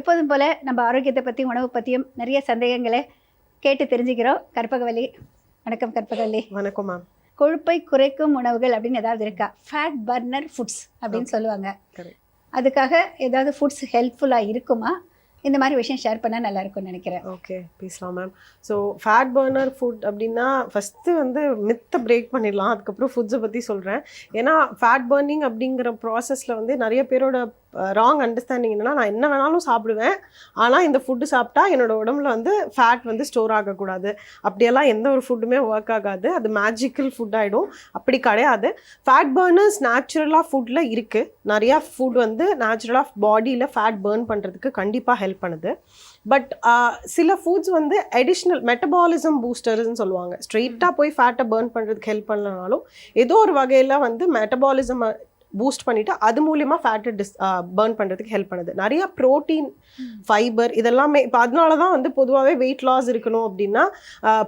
எப்போதும் போல நம்ம ஆரோக்கியத்தை பற்றியும் உணவு பற்றியும் நிறைய சந்தேகங்களை கேட்டு தெரிஞ்சுக்கிறோம். கற்பகவல்லி, வணக்கம் கற்பகவல்லி. வணக்கம் மேம். கொழுப்பை குறைக்கும் உணவுகள் அப்படின்னு ஏதாவது இருக்கா? ஃபேட் பர்னர் ஃபுட்ஸ் அப்படின்னு சொல்லுவாங்க. அதுக்காக ஏதாவது ஃபுட்ஸ் ஹெல்ப்ஃபுல்லாக இருக்குமா? இந்த மாதிரி விஷயம் ஷேர் பண்ணால் நல்லா இருக்கும்னு நினைக்கிறேன். ஓகே, பேசலாம் ma'am. So fat burner food அப்படின்னா ஃபஸ்ட்டு மித்தை பிரேக் பண்ணிடலாம், அதுக்கப்புறம் ஃபுட்ஸை பற்றி சொல்கிறேன். ஏன்னா ஃபேட் பர்னிங் அப்படிங்கிற ப்ராசஸில் நிறைய பேரோட ராங் அண்டர்ஸ்டாண்டிங் என்னென்னா, நான் என்ன வேணாலும் சாப்பிடுவேன், ஆனால் இந்த ஃபுட்டு சாப்பிட்டா என்னோடய உடம்புல ஃபேட் ஸ்டோர் ஆகக்கூடாது, அப்படியெல்லாம் எந்த ஒரு ஃபுட்டுமே ஒர்க் ஆகாது, அது மேஜிக்கல் ஃபுட் ஆகிடும். அப்படி கிடையாது. ஃபேட் பர்னர்ஸ் நேச்சுரலாக ஃபுட்டில் இருக்குது. நிறையா ஃபுட் நேச்சுரலாக பாடியில் ஃபேட் பர்ன் பண்ணுறதுக்கு கண்டிப்பாக ஹெல்ப் பண்ணுது. பட் சில ஃபுட்ஸ் அடிஷ்னல் மெட்டபாலிசம் பூஸ்டர்ஸ்ன்னு சொல்லுவாங்க. ஸ்ட்ரெயிட்டாக போய் ஃபேட்டை பர்ன் பண்ணுறதுக்கு ஹெல்ப் பண்ணலனாலும் ஏதோ ஒரு வகையில் மெட்டபாலிசம் பூஸ்ட் பண்ணிவிட்டு அது மூலியமாக ஃபேட்டை பர்ன் பண்ணுறதுக்கு ஹெல்ப் பண்ணுது. நிறையா ப்ரோட்டீன், ஃபைபர் இதெல்லாமே. இப்போ அதனால தான் பொதுவாகவே வெயிட் லாஸ் இருக்கணும் அப்படின்னா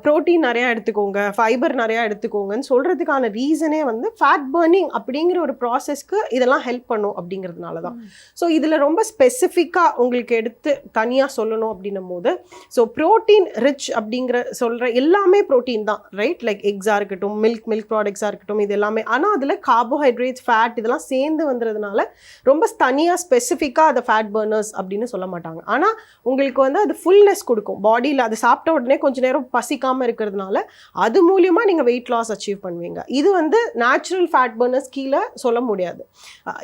ப்ரோட்டீன் நிறையா எடுத்துக்கோங்க, ஃபைபர் நிறையா எடுத்துக்கோங்கன்னு சொல்கிறதுக்கான ரீசனே ஃபேட் பர்னிங் அப்படிங்கிற ஒரு ப்ராசஸ்க்கு இதெல்லாம் ஹெல்ப் பண்ணும் அப்படிங்கிறதுனால தான். ஸோ இதில் ரொம்ப ஸ்பெசிஃபிக்காக உங்களுக்கு எடுத்து தனியாக சொல்லணும் அப்படின்னும் போது, ஸோ ப்ரோட்டீன் ரிச் அப்படிங்கிற சொல்கிற எல்லாமே ப்ரோட்டீன் தான், ரைட்? லைக் எக்ஸாக இருக்கட்டும், மில்க் ப்ராடக்ட்ஸாக இருக்கட்டும், இது எல்லாமே. ஆனால் அதில் கார்போஹைட்ரேட்ஸ், ஃபேட் இதெல்லாம் சேர்ந்து வந்துறதுனால ரொம்ப தனியாக ஸ்பெசிஃபிக்காக அதை ஃபேட் பர்னர்ஸ் அப்படின்னு சொல்ல மாட்டாங்க. ஆனால் உங்களுக்கு அது ஃபுல்னஸ் கொடுக்கும் பாடியில். அதை சாப்பிட்ட உடனே கொஞ்சம் நேரம் பசிக்காமல் இருக்கிறதுனால அது மூலியமாக நீங்கள் வெயிட் லாஸ் அச்சீவ் பண்ணுவீங்க. இது நேச்சுரல் ஃபேட் பர்னர்ஸ் கீழே சொல்ல முடியாது.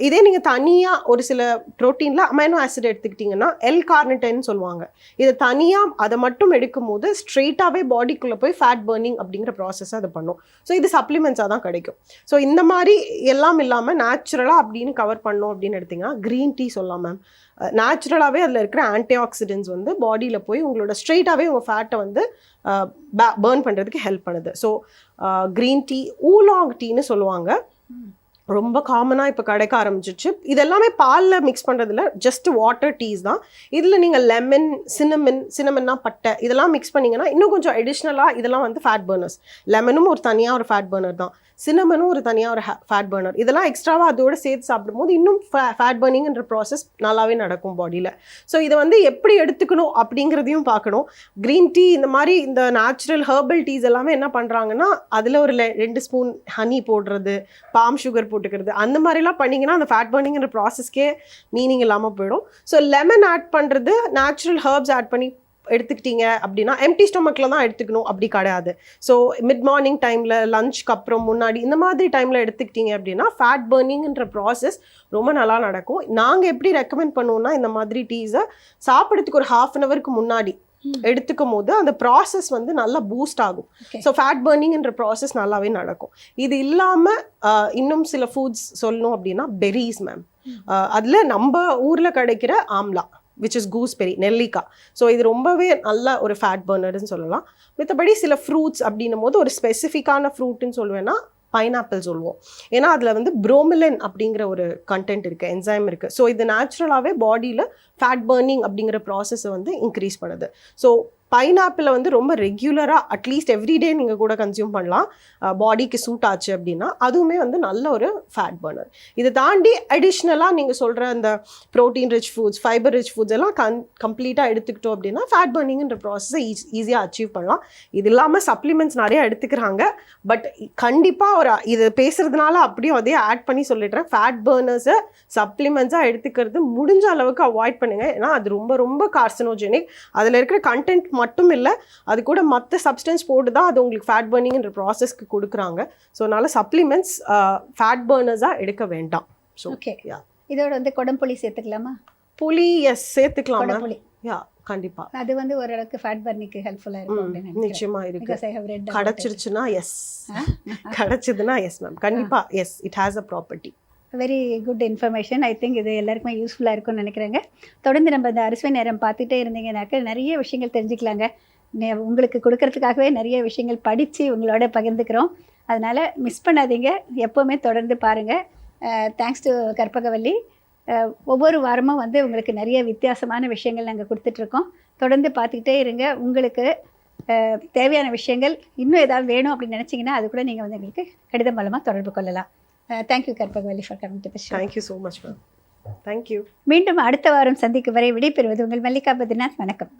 இதே நீங்கள் தனியாக ஒரு சில ப்ரோட்டீனில் அமைனோ ஆசிட் எடுத்துக்கிட்டிங்கன்னா எல் கார்னிடைன்னு சொல்லுவாங்க. இதை தனியாக அதை மட்டும் எடுக்கும் போது ஸ்ட்ரெயிட்டாகவே பாடிக்குள்ளே போய் ஃபேட் பர்னிங் அப்படிங்கிற ப்ராசஸை அதை பண்ணும். ஸோ இது சப்ளிமெண்ட்ஸாக தான் கிடைக்கும். ஸோ இந்த மாதிரி எல்லாம் இல்லாமல் நேச்சுரலாக அப்படின்னு கவர் பண்ணோம் அப்படின்னு எடுத்திங்கன்னா க்ரீன் டீ சொல்லலாம் மேம். நேச்சுரலாகவே அதில் இருக்கிற ஆன்டி ஆக்சிடென்ட்ஸ் பாடியில் போய் உங்களோட ஸ்ட்ரெயிட்டாகவே உங்கள் ஃபேட்டை பர்ன் பண்ணுறதுக்கு ஹெல்ப் பண்ணுது. ஸோ க்ரீன் டீ, ஊலாங் டீன்னு சொல்லுவாங்க, ரொம்ப காமனாக இப்போ கிடைக்க ஆரம்பிச்சிச்சு. இதெல்லாமே பாலில் மிக்ஸ் பண்ணுறதில்ல, ஜஸ்ட் வாட்டர் டீஸ் தான். இதில் நீங்கள் லெமன், சினமன்னா பட்டை இதெல்லாம் மிக்ஸ் பண்ணிங்கன்னா இன்னும் கொஞ்சம் அடிஷ்னலாக இதெல்லாம் ஃபேட் பர்னர்ஸ். லெமனும் ஒரு தனியாக ஒரு ஃபேட் பர்னர் தான், சினமனும் ஒரு தனியாக ஒரு ஃபேட் பர்னர். இதெல்லாம் எக்ஸ்ட்ராவாக அதோடு சேர்த்து சாப்பிடும்போது இன்னும் ஃபேட் பர்னிங்ன்ற ப்ராசஸ் நல்லாவே நடக்கும் பாடியில். ஸோ இதை எப்படி எடுத்துக்கணும் அப்படிங்கிறதையும் பார்க்கணும். க்ரீன் டீ இந்த மாதிரி இந்த நேச்சுரல் ஹெர்பல் டீஸ் எல்லாமே என்ன பண்ணுறாங்கன்னா, அதில் ஒரு 2 ஸ்பூன் ஹனி போடுறது, பாம் சுகர் போட்டுக்கிறது, அந்த மாதிரிலாம் பண்ணிங்கன்னா அந்த ஃபேட் பர்னிங்ன்ற ப்ராசஸ்க்கே மீனிங் இல்லாமல் போயிடும். ஸோ லெமன் ஆட் பண்ணுறது, நேச்சுரல் ஹெர்ப்ஸ் ஆட் பண்ணி எடுத்துக்கிட்டீங்க அப்படின்னா எம்டி ஸ்டொமக்கில் தான் எடுத்துக்கணும் அப்படி கிடையாது. ஸோ மிட் மார்னிங் டைமில், லஞ்சுக்கு அப்புறம், முன்னாடி இந்த மாதிரி டைமில் எடுத்துக்கிட்டீங்க அப்படின்னா ஃபேட் பர்னிங்ன்ற ப்ராசஸ் ரொம்ப நல்லா நடக்கும். நாங்கள் எப்படி ரெக்கமெண்ட் பண்ணுவோம்னா, இந்த மாதிரி டீஸை சாப்பிட்றதுக்கு ஒரு 1/2 அன் ஹவருக்கு முன்னாடி எடுத்துக்கும் போது அந்த ப்ராசஸ் நல்லா பூஸ்ட் ஆகும். ஸோ ஃபேட் பர்னிங்ன்ற ப்ராசஸ் நல்லாவே நடக்கும். இது இல்லாமல் இன்னும் சில ஃபுட்ஸ் சொல்லணும் அப்படின்னா பெர்ரீஸ் மேம். அதில் நம்ம ஊரில் கிடைக்கிற ஆம்லா, விச் இஸ் கூஸ்பெரி, நெல்லிக்காய். ஸோ இது ரொம்பவே நல்ல ஒரு ஃபேட் பர்னர்னு சொல்லலாம். மற்றபடி சில ஃப்ரூட்ஸ் அப்படின்னும் போது ஒரு ஸ்பெசிஃபிக்கான ஃப்ரூட்டுன்னு சொல்லுவேன்னா பைனாப்பிள் சொல்லுவோம். ஏன்னா அதில் ப்ரோமிலின் அப்படிங்கிற ஒரு கண்டென்ட் இருக்குது, என்சைம் இருக்குது. ஸோ இது நேச்சுரலாகவே பாடியில் ஃபேட் பர்னிங் அப்படிங்கிற ப்ராசஸை இன்க்ரீஸ் பண்ணுது. ஸோ பைனாப்பிளை ரொம்ப ரெகுலராக அட்லீஸ்ட் எவ்ரிடே நீங்கள் கூட கன்சியூம் பண்ணலாம். பாடிக்கு சூட் ஆச்சு அப்படின்னா அதுவுமே நல்ல ஒரு ஃபேட் பர்னர். இதை தாண்டி அடிஷ்னலாக நீங்கள் சொல்கிற அந்த protein rich foods, fibre rich foods எல்லாம் கம்ப்ளீட்டாக எடுத்துக்கிட்டோம் அப்படின்னா ஃபேட் பர்னிங்ன்ற ப்ராசஸை ஈஸியாக அச்சீவ் பண்ணலாம். இது இல்லாமல் சப்ளிமெண்ட்ஸ் நிறையா எடுத்துக்கிறாங்க. பட் கண்டிப்பாக ஒரு இது பேசுகிறதுனால அப்படியே அதே ஆட் பண்ணி சொல்லிடுறேன், ஃபேட் பர்னர்ஸை சப்ளிமெண்ட்ஸாக எடுத்துக்கிறது முடிஞ்ச அளவுக்கு அவாய்ட் பண்ணுங்கள். ஏன்னா அது ரொம்ப ரொம்ப கார்சினோஜெனிக். அதில் இருக்கிற கண்டென்ட் மட்டும் இல்லை, அது கூட மற்ற சப்ஸ்டன்ஸ் போட்டு தான் அது உங்களுக்கு ஃபேட் பர்னிங்ன்ற ப்ராசஸ்க்கு கொடுக்குறாங்க. ஸோ அதனால சப்ளிமெண்ட்ஸ் ஃபேட் பர்னர்ஸாக எடுக்க வேண்டாம். ஸோ ஓகே, இதோட கொடம்புளி சேர்த்துக்கலாமா? புளி எஸ் சேர்த்துக்கலாம். யா, கண்டிப்பா. அது ஓரளவுக்கு ஃபேட் பர்னிங்க்கு ஹெல்ப்ஃபுல்லாக இருக்கும். நிச்சயமா இருக்கு. கிடைச்சிருச்சுன்னா எஸ், கிடைச்சதுன்னா எஸ் மேம், கண்டிப்பா yes, it has a property. Very good information. I think இது எல்லாருக்குமே யூஸ்ஃபுல்லாக இருக்கும்னு நினைக்கிறேங்க. தொடர்ந்து நம்ம இந்த அறுசுவை நேரம் பார்த்துட்டே இருந்தீங்கன்னாக்க நிறைய விஷயங்கள் தெரிஞ்சுக்கலாங்க. உங்களுக்கு கொடுக்கறதுக்காகவே நிறைய விஷயங்கள் படித்து உங்களோட பகிர்ந்துக்கிறோம். அதனால் மிஸ் பண்ணாதீங்க, எப்போவுமே தொடர்ந்து பாருங்கள். Thanks to Karpagavalli. ஒவ்வொரு வாரமும் உங்களுக்கு நிறைய வித்தியாசமான விஷயங்கள் நாங்கள் கொடுத்துட்ருக்கோம். தொடர்ந்து பார்த்துக்கிட்டே இருங்க. உங்களுக்கு தேவையான விஷயங்கள் இன்னும் ஏதாவது வேணும் அப்படின்னு நினச்சிங்கன்னா அது கூட நீங்கள் எங்களுக்கு கடிதம் மூலமாக தொடர்பு கொள்ளலாம். Thank you, Karpagwali, for coming to the show. Thank you so much, ma'am. Thank you. மீண்டும் அடுத்த வாரம் சந்திக்கும் வரை விடைபெறுவது உங்கள் மல்லிகா பத்ரிநாத். வணக்கம்.